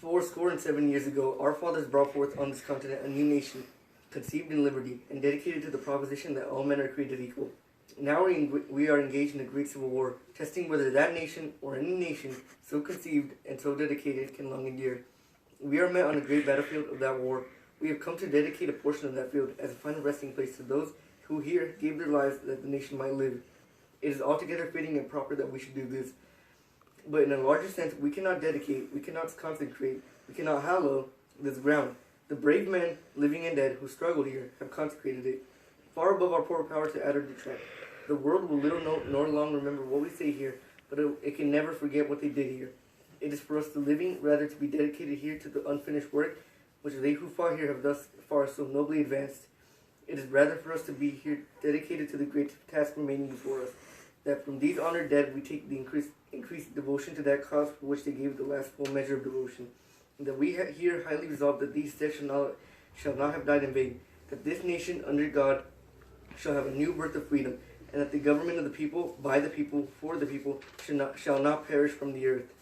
407 years ago, our fathers brought forth on this continent a new nation, conceived in liberty, and dedicated to the proposition that all men are created equal. Now we are engaged in a great civil war, testing whether that nation, or any nation, so conceived and so dedicated, can long endure. We are met on a great battlefield of that war. We have come to dedicate a portion of that field as a final resting place to those who here gave their lives that the nation might live. It is altogether fitting and proper that we should do this. But in a larger sense, we cannot dedicate, we cannot consecrate, we cannot hallow this ground. The brave men, living and dead, who struggled here, have consecrated it, far above our poor power to add or detract. The world will little know nor long remember what we say here, but it can never forget what they did here. It is for us the living rather to be dedicated here to the unfinished work which they who fought here have thus far so nobly advanced. It is rather for us to be here dedicated to the great task remaining before us, that from these honored dead we take the increased devotion to that cause for which they gave the last full measure of devotion, and that we here highly resolve that these dead shall not have died in vain, that this nation under God shall have a new birth of freedom, and that the government of the people, by the people, for the people, shall not perish from the earth.